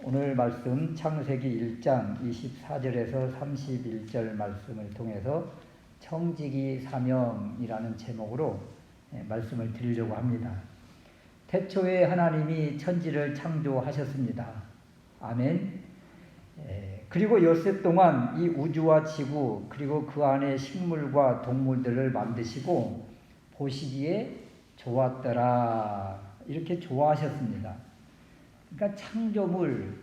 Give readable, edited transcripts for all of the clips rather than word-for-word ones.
오늘 말씀 창세기 1장 24절에서 31절 말씀을 통해서 청지기 사명이라는 제목으로 말씀을 드리려고 합니다. 태초에 하나님이 천지를 창조하셨습니다. 아멘. 그리고 엿새 동안 이 우주와 지구 그리고 그 안에 식물과 동물들을 만드시고 보시기에 좋았더라 이렇게 좋아하셨습니다. 그러니까 창조물,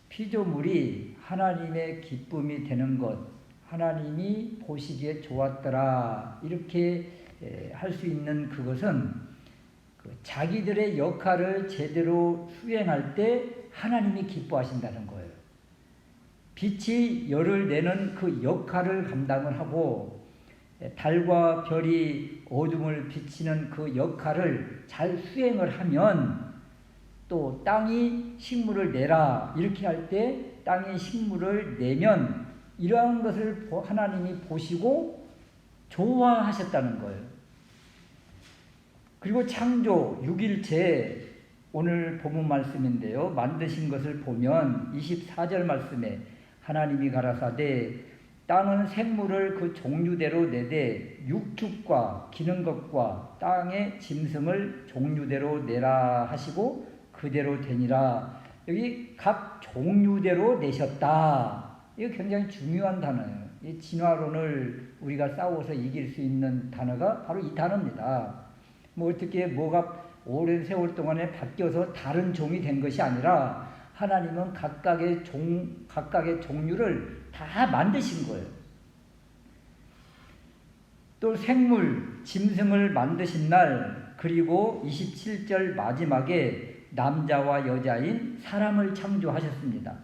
피조물이 하나님의 기쁨이 되는 것, 하나님이 보시기에 좋았더라 이렇게 할 수 있는 그것은 자기들의 역할을 제대로 수행할 때 하나님이 기뻐하신다는 거예요. 빛이 열을 내는 그 역할을 감당을 하고 달과 별이 어둠을 비치는 그 역할을 잘 수행을 하면 또 땅이 식물을 내라 이렇게 할 때 땅이 식물을 내면 이러한 것을 하나님이 보시고 좋아하셨다는 거예요. 그리고 창조 6일째 오늘 본문 말씀인데요. 만드신 것을 보면 24절 말씀에 하나님이 가라사대 땅은 생물을 그 종류대로 내되 육축과 기는 것과 땅의 짐승을 종류대로 내라 하시고 그대로 되니라. 여기 각 종류대로 내셨다. 이거 굉장히 중요한 단어예요. 이 진화론을 우리가 싸워서 이길 수 있는 단어가 바로 이 단어입니다. 어떻게 뭐가 오랜 세월 동안에 바뀌어서 다른 종이 된 것이 아니라 하나님은 각각의 종류를 다 만드신 거예요. 또 생물, 짐승을 만드신 날 그리고 27절 마지막에 남자와 여자인 사람을 창조하셨습니다.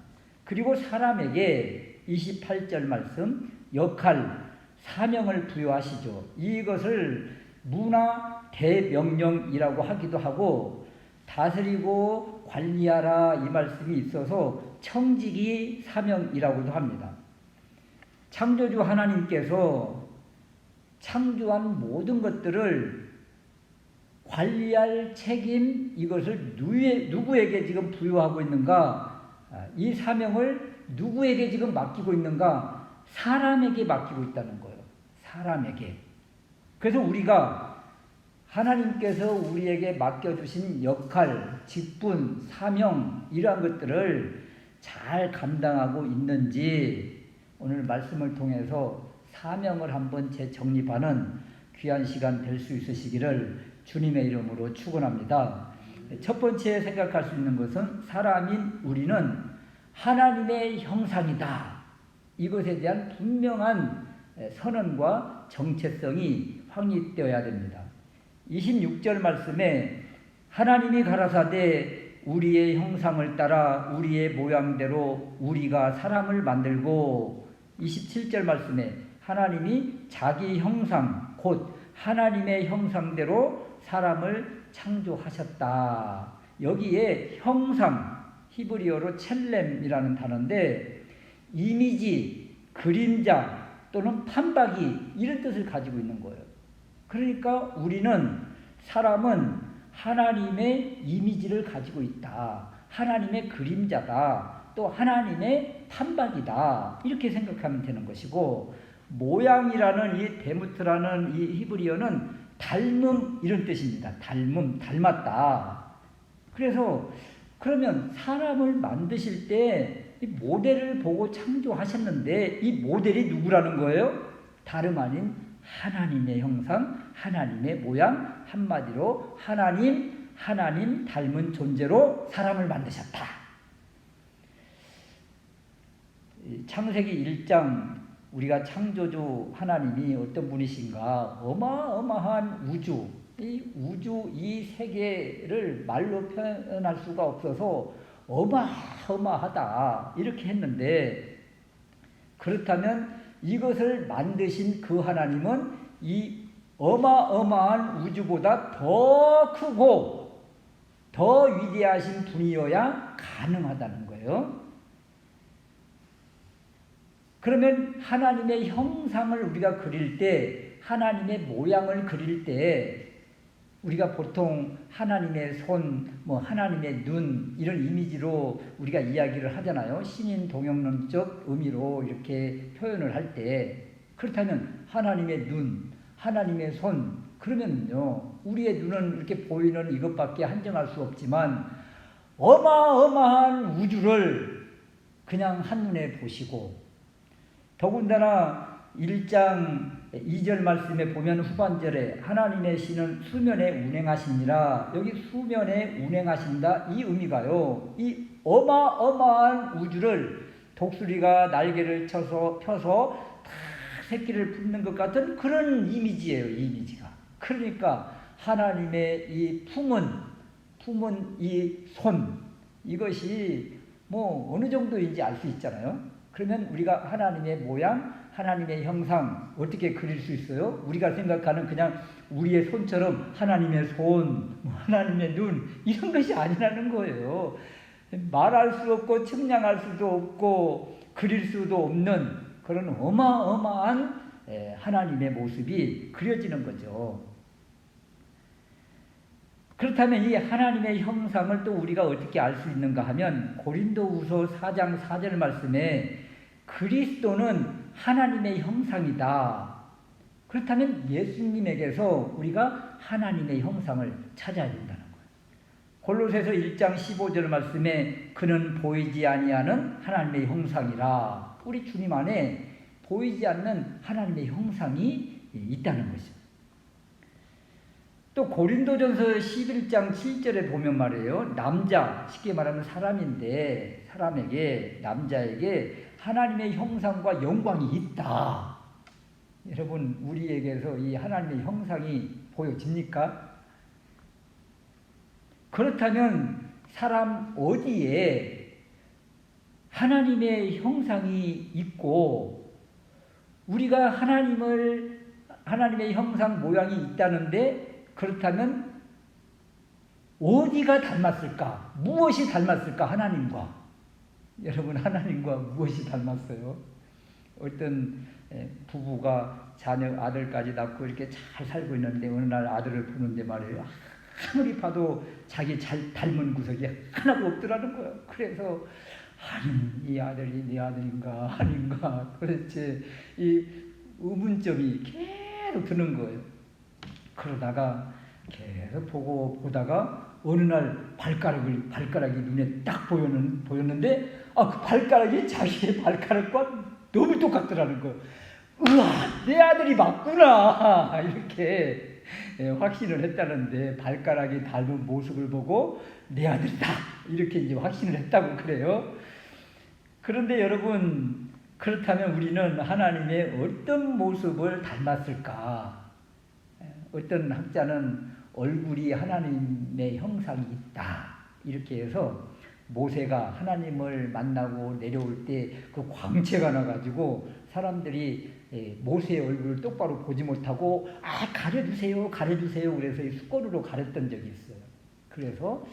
그리고 사람에게 28절 말씀 역할, 사명을 부여하시죠. 이것을 문화 대명령이라고 하기도 하고 다스리고 관리하라 이 말씀이 있어서 청지기 사명이라고도 합니다. 창조주 하나님께서 창조한 모든 것들을 관리할 책임 이것을 누구에게 지금 부여하고 있는가? 이 사명을 누구에게 지금 맡기고 있는가? 사람에게 맡기고 있다는 거예요. 사람에게. 그래서 우리가 하나님께서 우리에게 맡겨주신 역할, 직분, 사명 이러한 것들을 잘 감당하고 있는지 오늘 말씀을 통해서 사명을 한번 재정립하는 귀한 시간 될 수 있으시기를 주님의 이름으로 축원합니다. 첫 번째 생각할 수 있는 것은 사람인 우리는 하나님의 형상이다. 이것에 대한 분명한 선언과 정체성이 확립되어야 됩니다. 26절 말씀에 하나님이 가라사대 우리의 형상을 따라 우리의 모양대로 우리가 사람을 만들고 27절 말씀에 하나님이 자기 형상 곧 하나님의 형상대로 사람을 창조하셨다. 여기에 형상, 히브리어로 첼렘이라는 단어인데 이미지, 그림자 또는 판박이 이런 뜻을 가지고 있는 거예요. 그러니까 우리는 사람은 하나님의 이미지를 가지고 있다. 하나님의 그림자다. 또 하나님의 판박이다. 이렇게 생각하면 되는 것이고 모양이라는 이 데무트라는 이 히브리어는 닮음 이런 뜻입니다. 닮음, 닮았다. 그래서 그러면 사람을 만드실 때 이 모델을 보고 창조하셨는데 이 모델이 누구라는 거예요? 다름 아닌 하나님의 형상, 하나님의 모양, 한마디로 하나님 닮은 존재로 사람을 만드셨다. 창세기 1장 우리가 창조주 하나님이 어떤 분이신가? 어마어마한 우주, 이 세계를 말로 표현할 수가 없어서 어마어마하다 이렇게 했는데 그렇다면 이것을 만드신 그 하나님은 이 어마어마한 우주보다 더 크고 더 위대하신 분이어야 가능하다는 거예요. 그러면 하나님의 형상을 우리가 그릴 때 하나님의 모양을 그릴 때 우리가 보통 하나님의 손, 뭐 하나님의 눈 이런 이미지로 우리가 이야기를 하잖아요. 신인 동영론적 의미로 이렇게 표현을 할 때, 그렇다면 하나님의 눈, 하나님의 손, 그러면요 우리의 눈은 이렇게 보이는 이것밖에 한정할 수 없지만 어마어마한 우주를 그냥 한눈에 보시고, 더군다나 1장 2절 말씀에 보면 후반절에 하나님의 신은 수면에 운행하시니라, 여기 수면에 운행하신다 이 의미가요, 이 어마어마한 우주를 독수리가 날개를 펴서 탁 새끼를 붓는 것 같은 그런 이미지예요. 이 이미지가. 그러니까 하나님의 이 품은 이 손, 이것이 뭐 어느 정도인지 알 수 있잖아요. 그러면 우리가 하나님의 모양, 하나님의 형상 어떻게 그릴 수 있어요? 우리가 생각하는 그냥 우리의 손처럼 하나님의 손, 하나님의 눈 이런 것이 아니라는 거예요. 말할 수 없고 측량할 수도 없고 그릴 수도 없는 그런 어마어마한 하나님의 모습이 그려지는 거죠. 그렇다면 이 하나님의 형상을 또 우리가 어떻게 알 수 있는가 하면 고린도후서 4장 4절 말씀에 그리스도는 하나님의 형상이다. 그렇다면 예수님에게서 우리가 하나님의 형상을 찾아야 된다는 거예요. 골로새서 1장 15절 말씀에 그는 보이지 아니하는 하나님의 형상이라. 우리 주님 안에 보이지 않는 하나님의 형상이 있다는 것이죠. 또 고린도전서 11장 7절에 보면 말이에요. 남자, 쉽게 말하면 사람인데 사람에게, 남자에게 하나님의 형상과 영광이 있다. 여러분 우리에게서 이 하나님의 형상이 보여집니까? 그렇다면 사람 어디에 하나님의 형상이 있고 우리가 하나님의 형상 모양이 있다는데, 그렇다면 어디가 닮았을까? 무엇이 닮았을까? 하나님과. 여러분 하나님과 무엇이 닮았어요? 어떤 부부가 자녀 아들까지 낳고 이렇게 잘 살고 있는데 어느 날 아들을 보는데 말이에요, 아무리 봐도 자기 잘 닮은 구석이 하나도 없더라는 거예요. 그래서 아니 이 아들이 네 아들인가 아닌가 도대체 이 의문점이 계속 드는 거예요. 그러다가 계속 보다가 어느 날 발가락이 눈에 딱 보였는데 그 발가락이 자기의 발가락과 너무 똑같더라는 거예요. 우와, 내 아들이 맞구나 이렇게 확신을 했다는데, 발가락이 닮은 모습을 보고 내 아들이다 이렇게 이제 확신을 했다고 그래요. 그런데 여러분, 그렇다면 우리는 하나님의 어떤 모습을 닮았을까? 어떤 학자는 얼굴이 하나님의 형상이 있다 이렇게 해서, 모세가 하나님을 만나고 내려올 때 그 광채가 나가지고 사람들이 모세의 얼굴을 똑바로 보지 못하고 가려주세요 그래서 이 수건으로 가렸던 적이 있어요. 그래서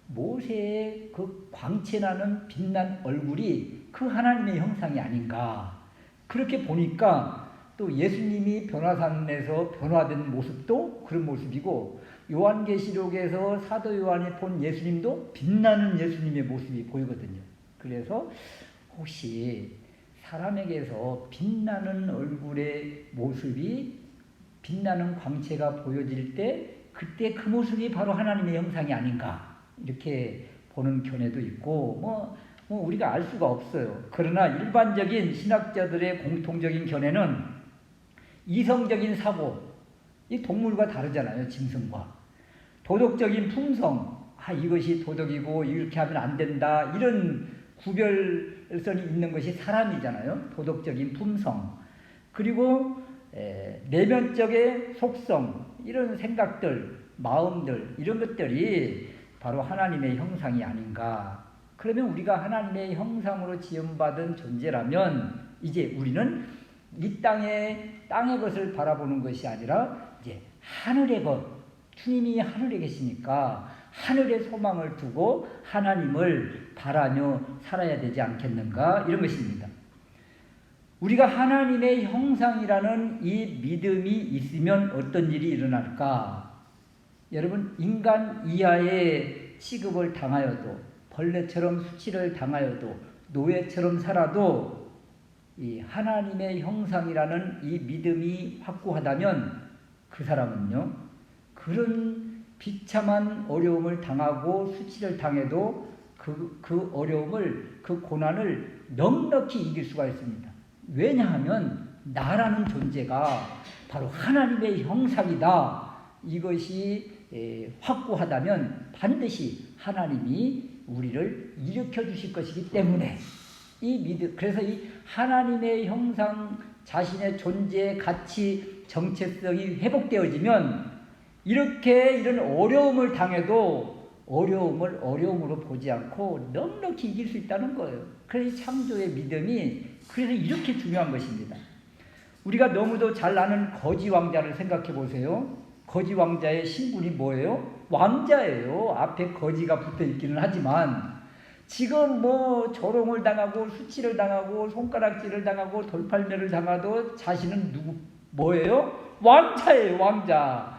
모세의 그 광채나는 빛난 얼굴이 그 하나님의 형상이 아닌가. 그렇게 보니까 또 예수님이 변화산에서 변화된 모습도 그런 모습이고, 요한계시록에서 사도 요한이 본 예수님도 빛나는 예수님의 모습이 보이거든요. 그래서 혹시 사람에게서 빛나는 얼굴의 모습이, 빛나는 광채가 보여질 때 그때 그 모습이 바로 하나님의 형상이 아닌가 이렇게 보는 견해도 있고, 뭐 우리가 알 수가 없어요. 그러나 일반적인 신학자들의 공통적인 견해는 이성적인 사고, 이 동물과 다르잖아요. 짐승과. 도덕적인 품성, 이것이 도덕이고 이렇게 하면 안 된다, 이런 구별성이 있는 것이 사람이잖아요. 도덕적인 품성. 그리고 내면적의 속성, 이런 생각들, 마음들, 이런 것들이 바로 하나님의 형상이 아닌가. 그러면 우리가 하나님의 형상으로 지음받은 존재라면 이제 우리는 이 땅의 것을 바라보는 것이 아니라 이제 하늘의 것, 주님이 하늘에 계시니까 하늘의 소망을 두고 하나님을 바라며 살아야 되지 않겠는가, 이런 것입니다. 우리가 하나님의 형상이라는 이 믿음이 있으면 어떤 일이 일어날까? 여러분 인간 이하의 취급을 당하여도 벌레처럼 수치를 당하여도 노예처럼 살아도 이 하나님의 형상이라는 이 믿음이 확고하다면 그 사람은요 그런 비참한 어려움을 당하고 수치를 당해도 그 어려움을 그 고난을 넉넉히 이길 수가 있습니다. 왜냐하면 나라는 존재가 바로 하나님의 형상이다. 이것이 확고하다면 반드시 하나님이 우리를 일으켜 주실 것이기 때문에 그래서 이 하나님의 형상 자신의 존재, 가치, 정체성이 회복되어지면 이런 어려움을 당해도 어려움을 어려움으로 보지 않고 넉넉히 이길 수 있다는 거예요. 그래서 창조의 믿음이 그래서 이렇게 중요한 것입니다. 우리가 너무도 잘 아는 거지 왕자를 생각해 보세요. 거지 왕자의 신분이 뭐예요? 왕자예요. 앞에 거지가 붙어 있기는 하지만 지금 뭐 조롱을 당하고 수치를 당하고 손가락질을 당하고 돌팔매를 당하도 자신은 뭐예요? 왕자예요. 왕자.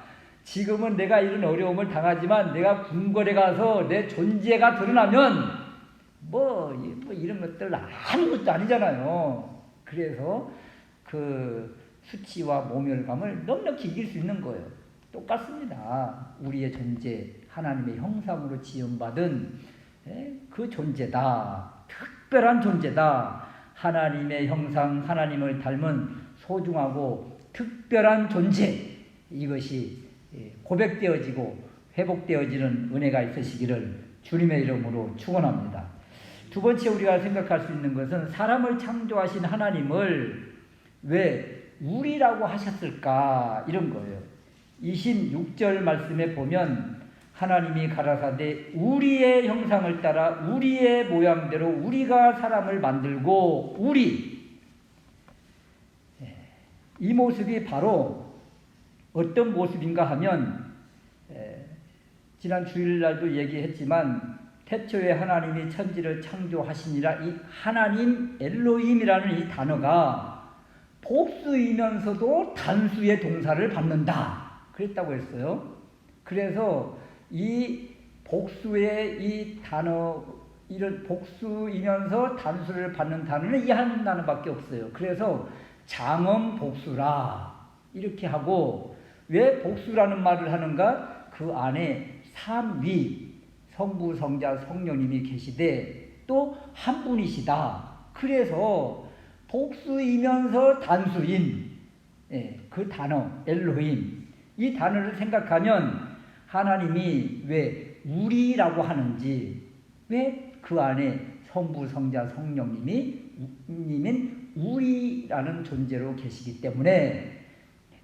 지금은 내가 이런 어려움을 당하지만 내가 궁궐에 가서 내 존재가 드러나면 뭐 이런 것들 아무것도 아니잖아요. 그래서 그 수치와 모멸감을 넉넉히 이길 수 있는 거예요. 똑같습니다. 우리의 존재, 하나님의 형상으로 지음받은 그 존재다. 특별한 존재다. 하나님의 형상, 하나님을 닮은 소중하고 특별한 존재. 이것이 고백되어지고 회복되어지는 은혜가 있으시기를 주님의 이름으로 축원합니다. 두 번째 우리가 생각할 수 있는 것은 사람을 창조하신 하나님을 왜 우리라고 하셨을까 이런 거예요. 26절 말씀에 보면 하나님이 가라사대 우리의 형상을 따라 우리의 모양대로 우리가 사람을 만들고 이 모습이 바로 어떤 모습인가 하면 지난 주일날도 얘기했지만 태초에 하나님이 천지를 창조하시니라 이 하나님 엘로힘이라는 이 단어가 복수이면서도 단수의 동사를 받는다 그랬다고 했어요. 그래서 이 복수의 이 단어 이런 복수이면서 단수를 받는 단어는 이 한 단어밖에 없어요. 그래서 장엄 복수라 이렇게 하고 왜 복수라는 말을 하는가? 그 안에 삼위 성부, 성자, 성령님이 계시되 또 한 분이시다. 그래서 복수이면서 단수인 그 단어 엘로힘 이 단어를 생각하면 하나님이 왜 우리라고 하는지 왜 그 안에 성부, 성자, 성령님인 우리라는 존재로 계시기 때문에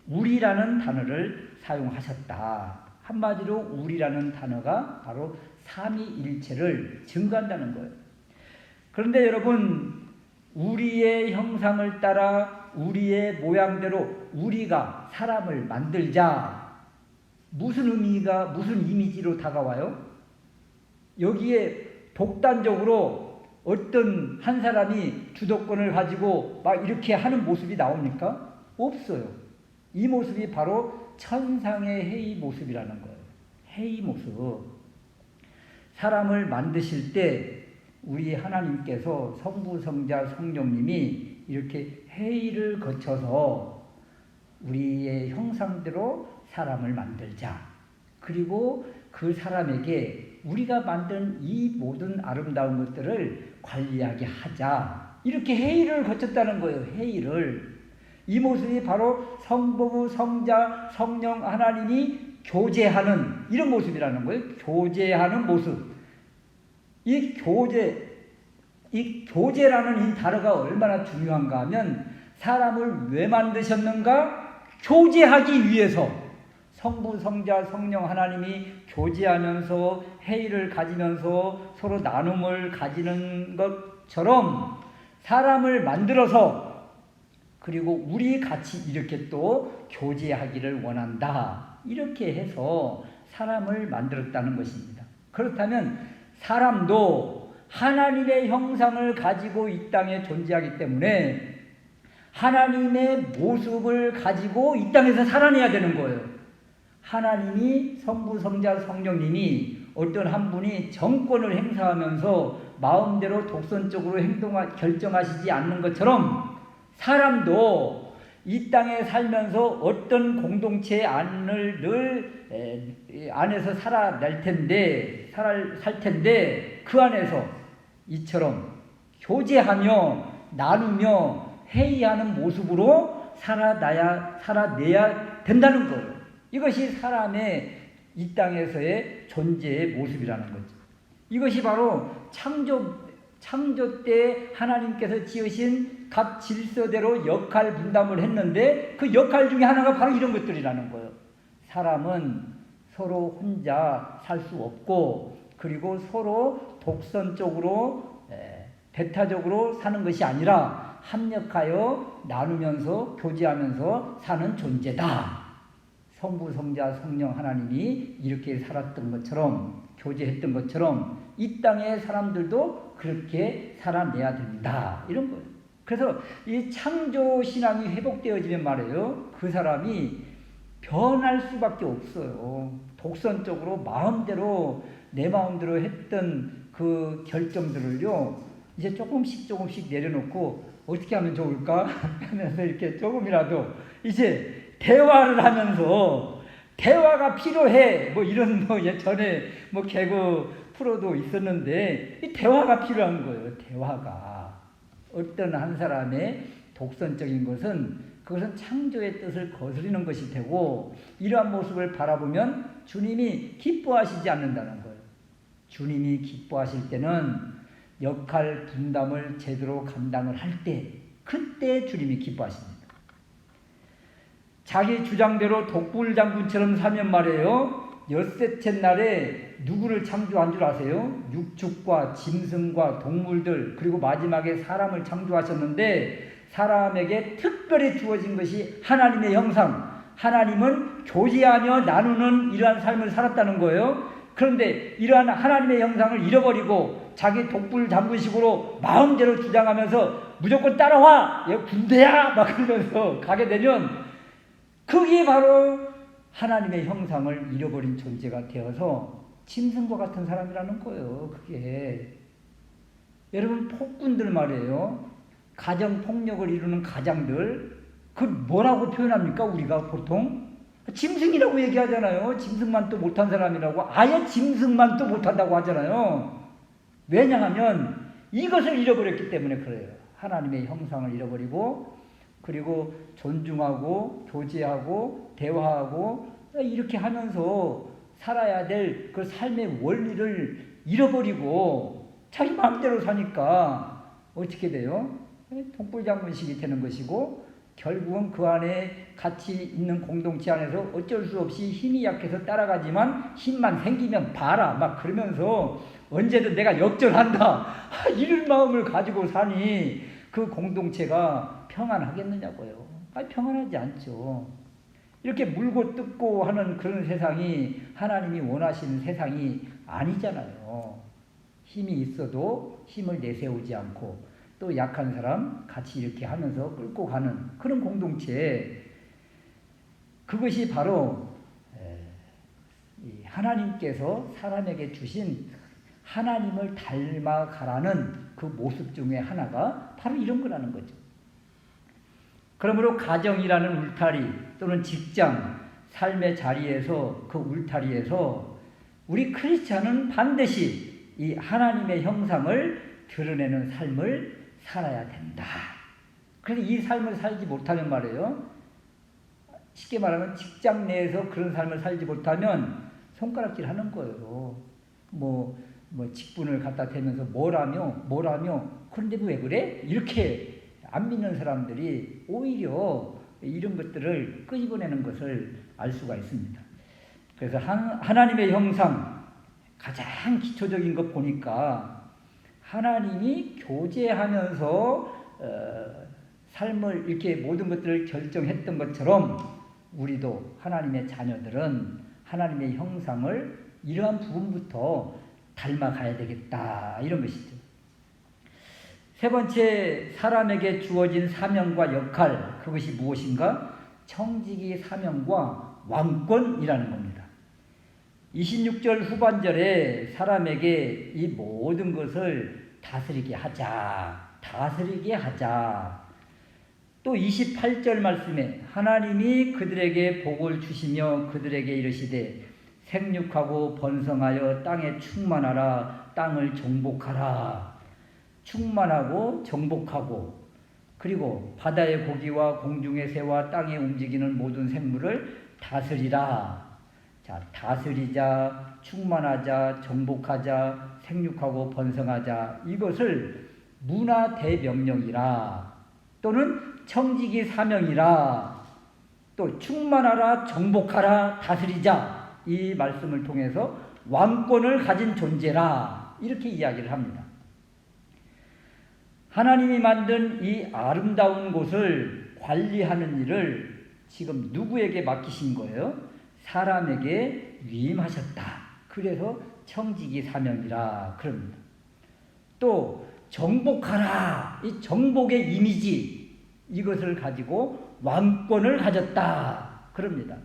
우리라는 단어를 사용하셨다. 한마디로 우리라는 단어가 바로 삼위일체를 증거한다는 거예요. 그런데 여러분 우리의 형상을 따라 우리의 모양대로 우리가 사람을 만들자 무슨 의미가 무슨 이미지로 다가와요? 여기에 독단적으로 어떤 한 사람이 주도권을 가지고 막 이렇게 하는 모습이 나옵니까? 없어요. 이 모습이 바로 천상의 회의 모습이라는 거예요. 회의 모습. 사람을 만드실 때 우리 하나님께서 성부, 성자, 성령님이 이렇게 회의를 거쳐서 우리의 형상대로 사람을 만들자. 그리고 그 사람에게 우리가 만든 이 모든 아름다운 것들을 관리하게 하자. 이렇게 회의를 거쳤다는 거예요. 회의를. 이 모습이 바로 성부, 성자, 성령 하나님이 교제하는 이런 모습이라는 거예요. 교제하는 모습. 이 교제라는 이 단어가 얼마나 중요한가 하면 사람을 왜 만드셨는가? 교제하기 위해서. 성부, 성자, 성령 하나님이 교제하면서 회의를 가지면서 서로 나눔을 가지는 것처럼 사람을 만들어서 그리고 우리 같이 이렇게 또 교제하기를 원한다. 이렇게 해서 사람을 만들었다는 것입니다. 그렇다면 사람도 하나님의 형상을 가지고 이 땅에 존재하기 때문에 하나님의 모습을 가지고 이 땅에서 살아내야 되는 거예요. 하나님이 성부, 성자, 성령님이 어떤 한 분이 정권을 행사하면서 마음대로 독선적으로 결정하시지 않는 것처럼 사람도 이 땅에 살면서 어떤 공동체 안에서 살아날 텐데, 살 텐데 그 안에서 이처럼 교제하며 나누며 회의하는 모습으로 살아내야 된다는 거예요. 이것이 사람의 이 땅에서의 존재의 모습이라는 거죠. 이것이 바로 창조 때 하나님께서 지으신 각 질서대로 역할 분담을 했는데 그 역할 중에 하나가 바로 이런 것들이라는 거예요. 사람은 서로 혼자 살 수 없고 그리고 서로 독선적으로 배타적으로 사는 것이 아니라 합력하여 나누면서 교제하면서 사는 존재다. 성부, 성자, 성령 하나님이 이렇게 살았던 것처럼 교제했던 것처럼 이 땅의 사람들도 그렇게 살아내야 된다. 이런 거예요. 그래서 이 창조 신앙이 회복되어지면 말이에요. 그 사람이 변할 수밖에 없어요. 독선적으로 마음대로 내 마음대로 했던 그 결정들을요. 이제 조금씩 내려놓고 어떻게 하면 좋을까 하면서 이렇게 조금이라도 이제 대화를 하면서 대화가 필요해. 뭐 이런 전에 개그 프로도 있었는데 이 대화가 필요한 거예요. 대화가 어떤 한 사람의 독선적인 그것은 창조의 뜻을 거스르는 것이 되고 이러한 모습을 바라보면 주님이 기뻐하시지 않는다는 거예요. 주님이 기뻐하실 때는 역할 분담을 제대로 감당을 할 때 그때 주님이 기뻐하십니다. 자기 주장대로 독불장군처럼 사면 말이에요. 엿새째 날에 누구를 창조한 줄 아세요? 육축과 짐승과 동물들 그리고 마지막에 사람을 창조하셨는데 사람에게 특별히 주어진 것이 하나님의 형상. 하나님은 교제하며 나누는 이러한 삶을 살았다는 거예요. 그런데 이러한 하나님의 형상을 잃어버리고 자기 독불장군식으로 마음대로 주장하면서 무조건 따라와! 얘 군대야! 막 그러면서 가게 되면 그게 바로 하나님의 형상을 잃어버린 존재가 되어서 짐승과 같은 사람이라는 거예요. 그게 여러분 폭군들 말이에요. 가정폭력을 이루는 가장들 그 뭐라고 표현합니까? 우리가 보통 짐승이라고 얘기하잖아요. 짐승만 또 못한 사람이라고 아예 짐승만 또 못한다고 하잖아요. 왜냐하면 이것을 잃어버렸기 때문에 그래요. 하나님의 형상을 잃어버리고 그리고 존중하고 교제하고 대화하고 이렇게 하면서 살아야 될 그 삶의 원리를 잃어버리고 자기 마음대로 사니까 어떻게 돼요? 독불장군식이 되는 것이고 결국은 그 안에 같이 있는 공동체 안에서 어쩔 수 없이 힘이 약해서 따라가지만 힘만 생기면 봐라 막 그러면서 언제든 내가 역전한다 이런 마음을 가지고 사니 그 공동체가 평안하겠느냐고요. 평안하지 않죠. 이렇게 물고 뜯고 하는 그런 세상이 하나님이 원하시는 세상이 아니잖아요. 힘이 있어도 힘을 내세우지 않고 또 약한 사람 같이 이렇게 하면서 끌고 가는 그런 공동체 그것이 바로 하나님께서 사람에게 주신 하나님을 닮아가라는 그 모습 중에 하나가 바로 이런 거라는 거죠. 그러므로 가정이라는 울타리 또는 직장, 삶의 자리에서 그 울타리에서 우리 크리스찬은 반드시 이 하나님의 형상을 드러내는 삶을 살아야 된다. 그래서 이 삶을 살지 못하면 말이에요. 쉽게 말하면 직장 내에서 그런 삶을 살지 못하면 손가락질 하는 거예요. 직분을 갖다 대면서 뭐라며 그런데 왜 그래? 이렇게 안 믿는 사람들이 오히려 이런 것들을 끄집어내는 것을 알 수가 있습니다. 그래서 하나님의 형상 가장 기초적인 것 보니까 하나님이 교제하면서 삶을 이렇게 모든 것들을 결정했던 것처럼 우리도 하나님의 자녀들은 하나님의 형상을 이러한 부분부터 닮아가야 되겠다 이런 것이죠. 세 번째 사람에게 주어진 사명과 역할 그것이 무엇인가? 청지기 사명과 왕권이라는 겁니다. 26절 후반절에 사람에게 이 모든 것을 다스리게 하자. 또 28절 말씀에 하나님이 그들에게 복을 주시며 그들에게 이르시되 생육하고 번성하여 땅에 충만하라. 땅을 정복하라. 충만하고 정복하고, 그리고 바다의 고기와 공중의 새와 땅에 움직이는 모든 생물을 다스리라. 자, 다스리자, 충만하자, 정복하자, 생육하고 번성하자, 이것을 문화 대명령이라, 또는 청지기 사명이라, 또 충만하라, 정복하라, 다스리자, 이 말씀을 통해서 왕권을 가진 존재라, 이렇게 이야기를 합니다. 하나님이 만든 이 아름다운 곳을 관리하는 일을 지금 누구에게 맡기신 거예요? 사람에게 위임하셨다. 그래서 청지기 사명이라 그럽니다. 또 정복하라. 이 정복의 이미지, 이것을 가지고 왕권을 가졌다 그럽니다.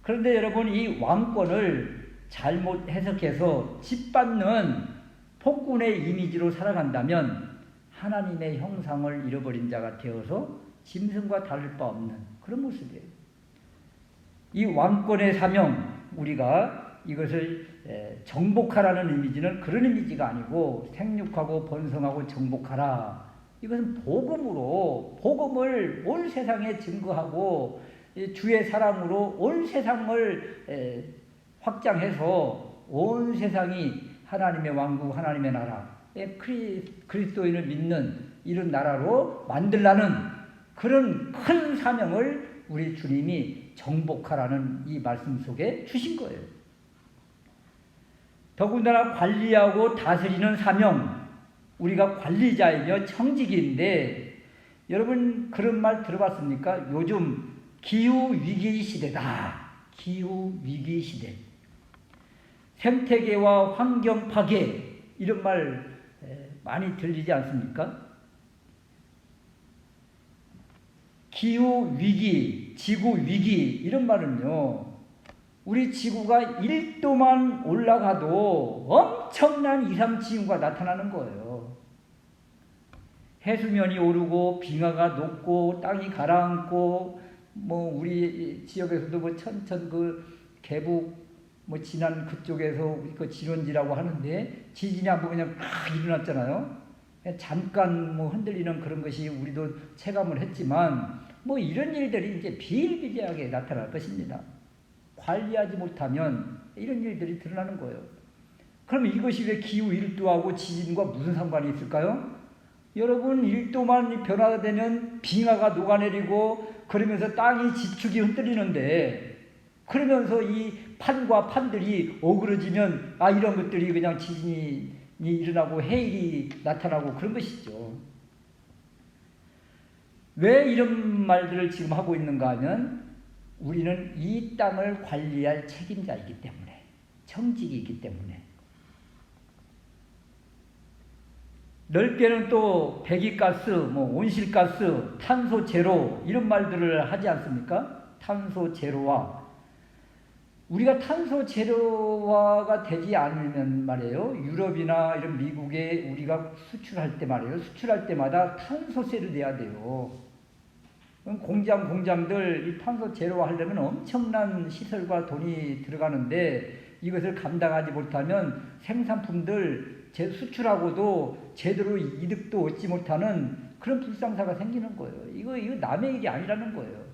그런데 여러분, 이 왕권을 잘못 해석해서 짓밟는 폭군의 이미지로 살아간다면 하나님의 형상을 잃어버린 자가 되어서 짐승과 다를 바 없는 그런 모습이에요. 이 왕권의 사명, 우리가 이것을 정복하라는 이미지는 그런 이미지가 아니고 생육하고 번성하고 정복하라. 이것은 복음을 온 세상에 증거하고 주의 사랑으로 온 세상을 확장해서 온 세상이 하나님의 왕국, 하나님의 나라, 그리스도인을 믿는 이런 나라로 만들라는 그런 큰 사명을 우리 주님이 정복하라는 이 말씀 속에 주신 거예요. 더군다나 관리하고 다스리는 사명, 우리가 관리자이며 청지기인데, 여러분 그런 말 들어봤습니까? 요즘 기후위기 시대다. 기후위기 시대. 생태계와 환경 파괴, 이런 말 많이 들리지 않습니까? 기후위기, 지구위기, 이런 말은요, 우리 지구가 1도만 올라가도 엄청난 이상징후가 나타나는 거예요. 해수면이 오르고 빙하가 녹고 땅이 가라앉고, 우리 지역에서도 천천 계북 지난 그쪽에서 그 진원지라고 하는데 지진이 한번 그냥 막 일어났잖아요. 잠깐 흔들리는 그런 것이 우리도 체감을 했지만 이런 일들이 이제 비일비재하게 나타날 것입니다. 관리하지 못하면 이런 일들이 드러나는 거예요. 그럼 이것이 왜 기후 1도하고 지진과 무슨 상관이 있을까요? 여러분, 1도만 변화되면 빙하가 녹아내리고 그러면서 땅이 지축이 흔들리는데, 그러면서 이 판과 판들이 어그러지면 이런 것들이 그냥 지진이 일어나고 해일이 나타나고 그런 것이죠. 왜 이런 말들을 지금 하고 있는가 하면 우리는 이 땅을 관리할 책임자이기 때문에, 청지기이기 때문에. 넓게는 또 배기가스, 온실가스, 탄소 제로, 이런 말들을 하지 않습니까? 탄소 제로화. 우리가 탄소 제로화가 되지 않으면 말이에요, 유럽이나 이런 미국에 우리가 수출할 때 말이에요, 수출할 때마다 탄소세를 내야 돼요. 공장들 이 탄소 제로화 하려면 엄청난 시설과 돈이 들어가는데, 이것을 감당하지 못하면 생산품들 수출하고도 제대로 이득도 얻지 못하는 그런 불상사가 생기는 거예요. 이거 남의 일이 아니라는 거예요.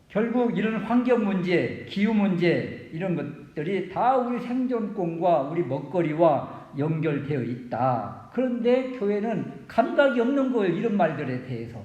결국 이런 환경 문제, 기후 문제, 이런 것들이 다 우리 생존권과 우리 먹거리와 연결되어 있다. 그런데 교회는 감각이 없는 거예요, 이런 말들에 대해서.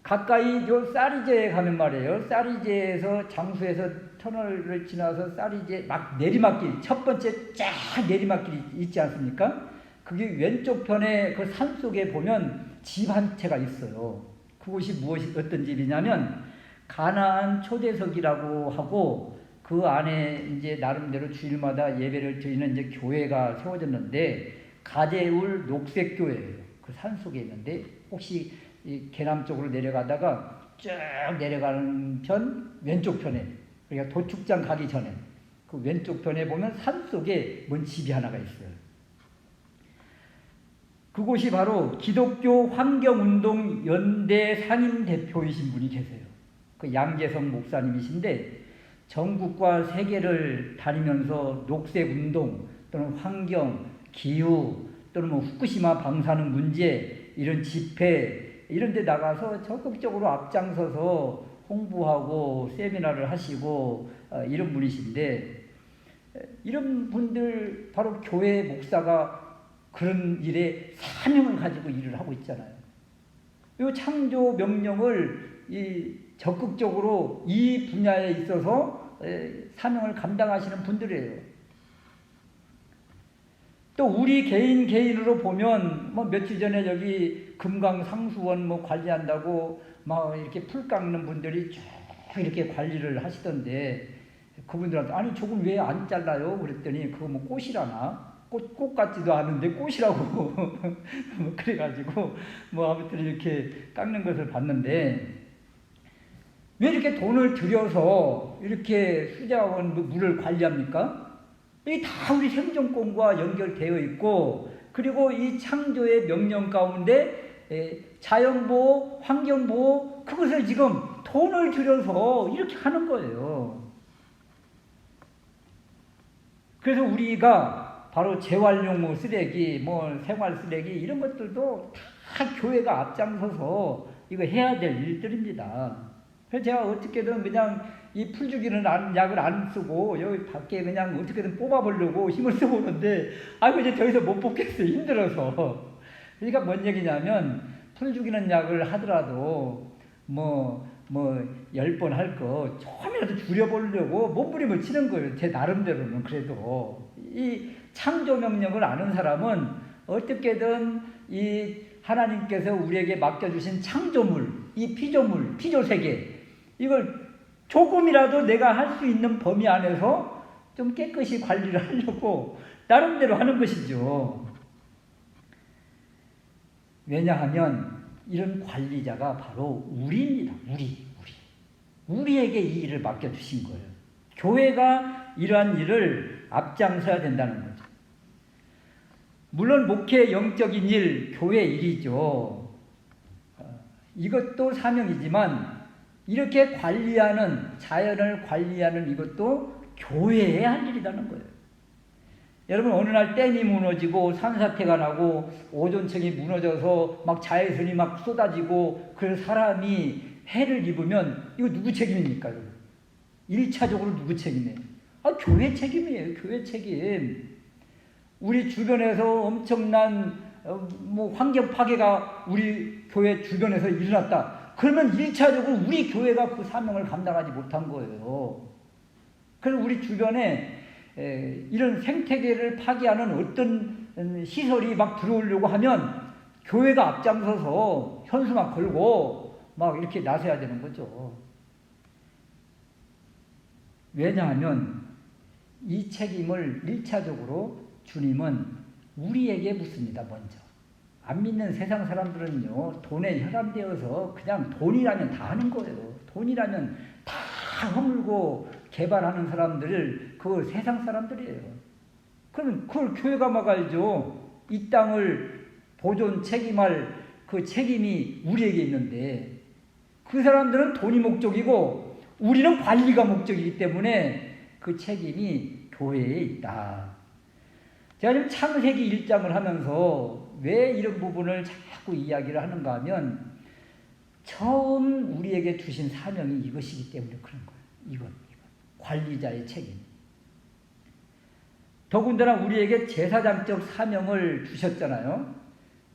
가까이 쌀이제에 가면 말이에요, 쌀이제에서 장수에서 터널을 지나서 쌀이제 막 내리막길, 첫 번째 쫙 내리막길이 있지 않습니까? 그게 왼쪽 편에 그 산 속에 보면 집 한 채가 있어요. 그곳이 어떤 집이냐면 가나안 초대석이라고 하고, 그 안에 이제 나름대로 주일마다 예배를 드리는 이제 교회가 세워졌는데, 가재울 녹색교회예요. 그 산 속에 있는데, 혹시 이 계남 쪽으로 내려가다가 쭉 내려가는 편 왼쪽 편에, 그러니까 도축장 가기 전에 그 왼쪽 편에 보면 산 속에 뭔 집이 하나가 있어요. 그곳이 바로 기독교 환경운동 연대 상임 대표이신 분이 계세요. 그 양계성 목사님이신데 전국과 세계를 다니면서 녹색운동 또는 환경, 기후 또는 뭐 후쿠시마 방사능 문제 이런 집회 이런 데 나가서 적극적으로 앞장서서 홍보하고 세미나를 하시고 이런 분이신데, 이런 분들 바로 교회 목사가 그런 일에 사명을 가지고 일을 하고 있잖아요. 이 창조 명령을 적극적으로 이 분야에 있어서 사명을 감당하시는 분들이에요. 또 우리 개인으로 보면 뭐 며칠 전에 여기 금강상수원 뭐 관리한다고 막 이렇게 풀 깎는 분들이 쭉 이렇게 관리를 하시던데, 그분들한테 아니 저건 왜 안 잘라요? 그랬더니 그거 뭐 꽃이라나? 꽃 같지도 않은데 꽃이라고 그래가지고 뭐 아무튼 이렇게 깎는 것을 봤는데, 왜 이렇게 돈을 들여서 이렇게 수자원 물을 관리합니까? 이게 다 우리 생존권과 연결되어 있고, 그리고 이 창조의 명령 가운데 자연보호, 환경보호, 그것을 지금 돈을 들여서 이렇게 하는 거예요. 그래서 우리가 바로 재활용 쓰레기, 뭐 생활 쓰레기 이런 것들도 다 교회가 앞장서서 이거 해야 될 일들입니다. 그래서 제가 어떻게든 그냥 이 풀 죽이는 약을 안 쓰고 여기 밖에 그냥 어떻게든 뽑아보려고 힘을 써보는데, 이제 더 이상 못 뽑겠어요. 힘들어서. 그러니까 뭔 얘기냐면, 풀 죽이는 약을 하더라도 뭐 10번 할 거 조금이라도 줄여보려고 몸부림을 치는 거예요. 제 나름대로는. 그래도 이 창조 명령을 아는 사람은 어떻게든 이 하나님께서 우리에게 맡겨주신 창조물, 이 피조물, 피조세계, 이걸 조금이라도 내가 할 수 있는 범위 안에서 좀 깨끗이 관리를 하려고 나름대로 하는 것이죠. 왜냐하면 이런 관리자가 바로 우리입니다. 우리에게 이 일을 맡겨주신 거예요. 교회가 이러한 일을 앞장서야 된다는 거죠. 물론 목회 영적인 일, 교회 일이죠. 이것도 사명이지만 이렇게 관리하는, 자연을 관리하는 이것도 교회의 할 일이라는 거예요. 여러분, 어느 날 댐이 무너지고 산사태가 나고 오존층이 무너져서 막 자외선이 막 쏟아지고 그 사람이 해를 입으면 이거 누구 책임입니까? 1차적으로 누구 책임이에요? 교회 책임이에요. 교회 책임. 우리 주변에서 엄청난 환경 파괴가 우리 교회 주변에서 일어났다. 그러면 1차적으로 우리 교회가 그 사명을 감당하지 못한 거예요. 그래서 우리 주변에 이런 생태계를 파괴하는 어떤 시설이 막 들어오려고 하면 교회가 앞장서서 현수막 걸고 막 이렇게 나서야 되는 거죠. 왜냐하면 이 책임을 1차적으로 주님은 우리에게 묻습니다. 먼저. 안 믿는 세상 사람들은요, 돈에 혈안되어서 그냥 돈이라면 다 하는 거예요. 돈이라면 다 허물고 개발하는 사람들, 그 세상 사람들이에요. 그럼 그걸 교회가 막아야죠. 이 땅을 보존 책임할 그 책임이 우리에게 있는데, 그 사람들은 돈이 목적이고 우리는 관리가 목적이기 때문에 그 책임이 교회에 있다. 제가 지금 창세기 1장을 하면서 왜 이런 부분을 자꾸 이야기를 하는가 하면, 처음 우리에게 주신 사명이 이것이기 때문에 그런 거예요. 이건 관리자의 책임. 더군다나 우리에게 제사장적 사명을 주셨잖아요.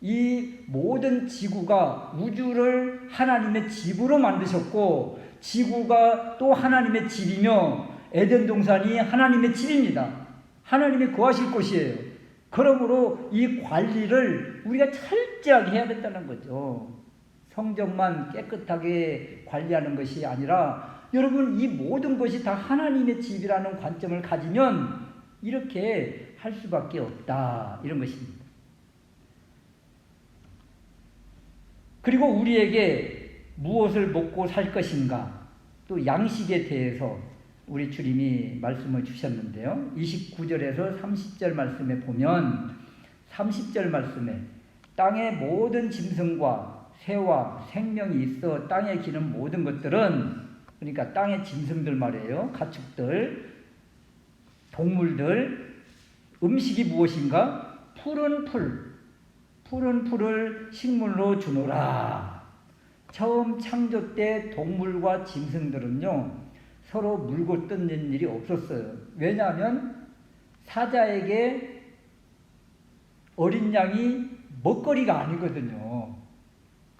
이 모든 지구가, 우주를 하나님의 집으로 만드셨고 지구가 또 하나님의 집이며 에덴 동산이 하나님의 집입니다. 하나님이 거하실 곳이에요. 그러므로 이 관리를 우리가 철저하게 해야 된다는 거죠. 성전만 깨끗하게 관리하는 것이 아니라, 여러분, 이 모든 것이 다 하나님의 집이라는 관점을 가지면 이렇게 할 수밖에 없다, 이런 것입니다. 그리고 우리에게 무엇을 먹고 살 것인가, 또 양식에 대해서 우리 주님이 말씀을 주셨는데요. 29절에서 30절 말씀에 보면 30절 말씀에 땅의 모든 짐승과 새와 생명이 있어 땅에 기는 모든 것들은, 그러니까 땅의 짐승들 말이에요. 가축들, 동물들, 음식이 무엇인가? 푸른 풀을 식물로 주노라. 처음 창조 때 동물과 짐승들은요, 서로 물고 뜯는 일이 없었어요. 왜냐하면 사자에게 어린 양이 먹거리가 아니거든요.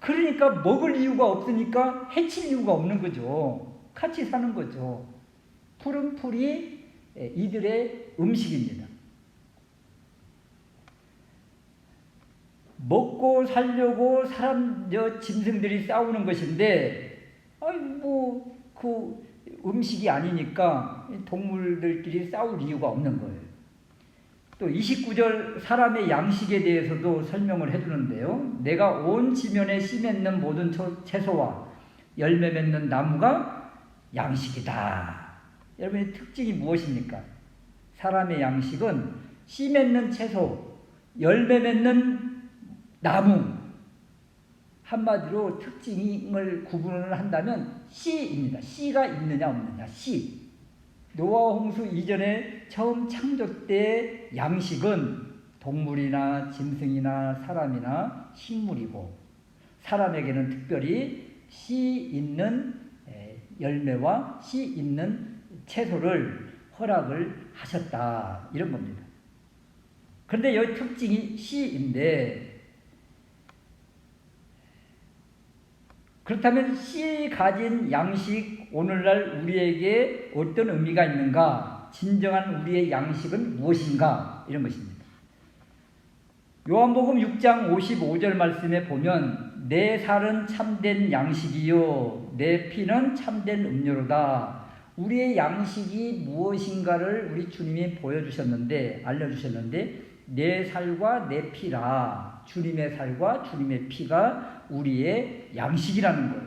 그러니까 먹을 이유가 없으니까 해칠 이유가 없는 거죠. 같이 사는 거죠. 푸른 풀이 이들의 음식입니다. 먹고 살려고 짐승들이 싸우는 것인데, 그 음식이 아니니까 동물들끼리 싸울 이유가 없는 거예요. 또 29절 사람의 양식에 대해서도 설명을 해주는데요. 내가 온 지면에 씨 맺는 모든 채소와 열매 맺는 나무가 양식이다. 여러분의 특징이 무엇입니까? 사람의 양식은 씨 맺는 채소, 열매 맺는 나무. 한마디로 특징을 구분을 한다면 씨입니다. 씨가 있느냐 없느냐. 씨. 노아와 홍수 이전에 처음 창조 때 양식은 동물이나 짐승이나 사람이나 식물이고, 사람에게는 특별히 씨 있는 열매와 씨 있는 채소를 허락을 하셨다, 이런 겁니다. 그런데 여기 특징이 씨인데, 그렇다면 씨 가진 양식, 오늘날 우리에게 어떤 의미가 있는가? 진정한 우리의 양식은 무엇인가? 이런 것입니다. 요한복음 6장 55절 말씀에 보면 내 살은 참된 양식이요 내 피는 참된 음료로다. 우리의 양식이 무엇인가를 우리 주님이 보여주셨는데, 알려주셨는데, 내 살과 내 피라. 주님의 살과 주님의 피가 우리의 양식이라는 거예요.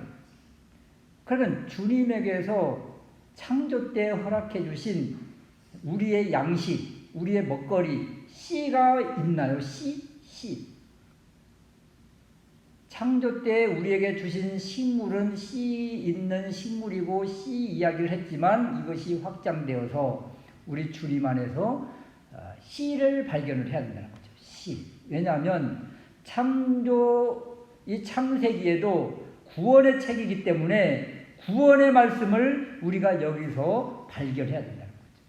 그러면 주님에게서 창조 때 허락해 주신 우리의 양식, 우리의 먹거리, 씨가 있나요? 씨. 창조 때 우리에게 주신 식물은 씨 있는 식물이고 씨 이야기를 했지만, 이것이 확장되어서 우리 주님 안에서 씨를 발견을 해야 된다는 거죠. 씨. 왜냐하면 이 창세기에도 구원의 책이기 때문에 구원의 말씀을 우리가 여기서 발견해야 된다는 거죠.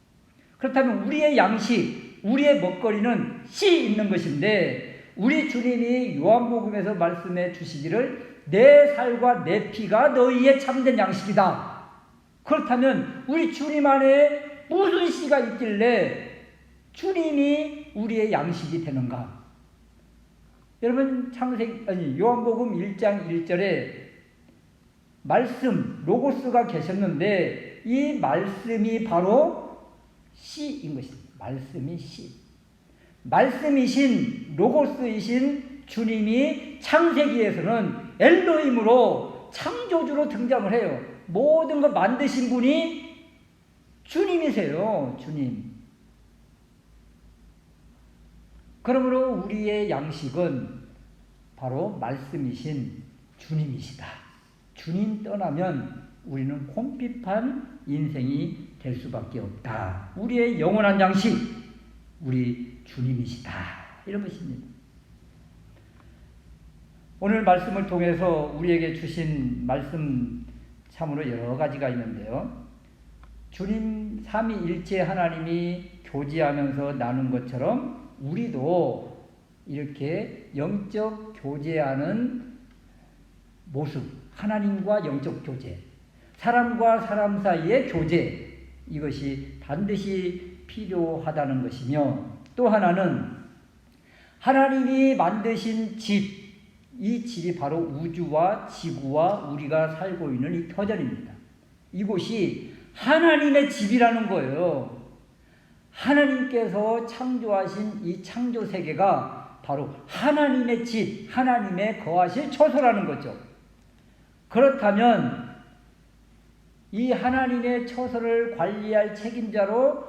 그렇다면 우리의 양식, 우리의 먹거리는 씨 있는 것인데, 우리 주님이 요한복음에서 말씀해 주시기를 내 살과 내 피가 너희의 참된 양식이다. 그렇다면 우리 주님 안에 무슨 씨가 있길래 주님이 우리의 양식이 되는가? 여러분, 요한복음 1장 1절에 말씀, 로고스가 계셨는데, 이 말씀이 바로 씨인 것입니다. 말씀이 씨. 말씀이신, 로고스이신 주님이 창세기에서는 엘로힘으로 창조주로 등장을 해요. 모든 것 만드신 분이 주님이세요. 주님. 그러므로 우리의 양식은 바로 말씀이신 주님이시다. 주님 떠나면 우리는 콩핍한 인생이 될 수밖에 없다. 우리의 영원한 양식, 우리 주님이시다. 이런 것입니다. 오늘 말씀을 통해서 우리에게 주신 말씀 참으로 여러 가지가 있는데요. 주님 삼위일체 하나님이 교제하면서 나눈 것처럼 우리도 이렇게 영적 교제하는 모습, 하나님과 영적 교제, 사람과 사람 사이의 교제, 이것이 반드시 필요하다는 것이며, 또 하나는 하나님이 만드신 집, 이 집이 바로 우주와 지구와 우리가 살고 있는 이 터전입니다. 이곳이 하나님의 집이라는 거예요. 하나님께서 창조하신 이 창조 세계가 바로 하나님의 집, 하나님의 거하실 처소라는 거죠. 그렇다면 이 하나님의 처소를 관리할 책임자로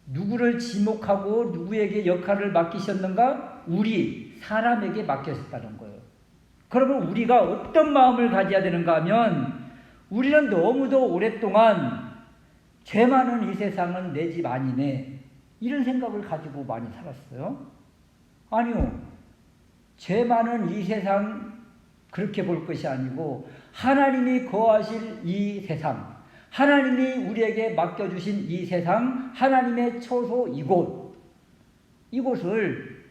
누구를 지목하고 누구에게 역할을 맡기셨는가? 우리 사람에게 맡겼다는 거예요. 그러면 우리가 어떤 마음을 가져야 되는가 하면 우리는 너무도 오랫동안 죄 많은 이 세상은 내 집 아니네 이런 생각을 가지고 많이 살았어요. 아니요. 죄 많은 이 세상 그렇게 볼 것이 아니고 하나님이 거하실 이 세상, 하나님이 우리에게 맡겨주신 이 세상, 하나님의 처소 이곳을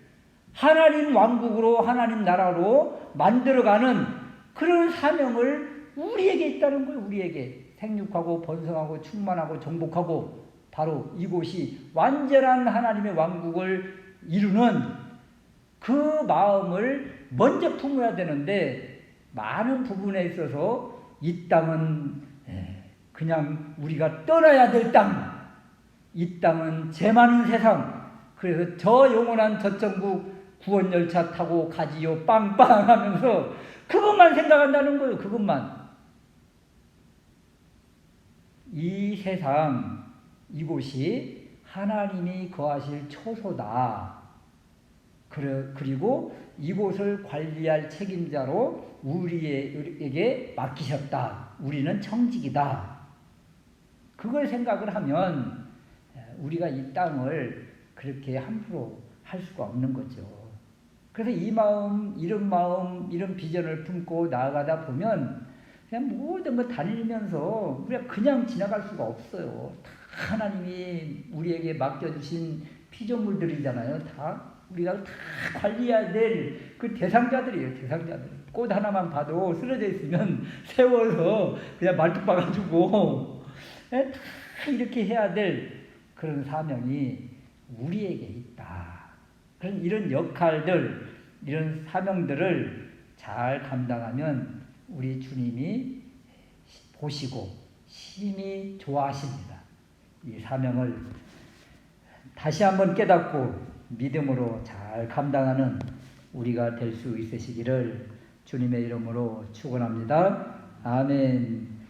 하나님 왕국으로 하나님 나라로 만들어가는 그런 사명을 우리에게 있다는 거예요. 우리에게 생육하고 번성하고 충만하고 정복하고 바로 이곳이 완전한 하나님의 왕국을 이루는 그 마음을 먼저 품어야 되는데 많은 부분에 있어서 이 땅은 그냥 우리가 떠나야 될 땅, 이 땅은 죄 많은 세상, 그래서 저 영원한 저천국 구원열차 타고 가지요 빵빵 하면서 그것만 생각한다는 거예요. 그것만. 이 세상, 이곳이 하나님이 거하실 처소다. 그리고 이곳을 관리할 책임자로 우리에게 맡기셨다. 우리는 청직이다. 그걸 생각을 하면 우리가 이 땅을 그렇게 함부로 할 수가 없는 거죠. 그래서 이 마음, 이런 비전을 품고 나아가다 보면 그냥 모든 거 다니면서 우리가 그냥 지나갈 수가 없어요. 다 하나님이 우리에게 맡겨주신 피조물들이잖아요. 다 우리가 다 관리해야 될 그 대상자들이에요. 대상자들. 꽃 하나만 봐도 쓰러져 있으면 세워서 그냥 말뚝 박아주고 다 이렇게 해야 될 그런 사명이 우리에게 있다. 그런 이런 역할들, 이런 사명들을 잘 감당하면 우리 주님이 보시고 심히 좋아하십니다. 이 사명을 다시 한번 깨닫고 믿음으로 잘 감당하는 우리가 될 수 있으시기를 주님의 이름으로 축원합니다. 아멘.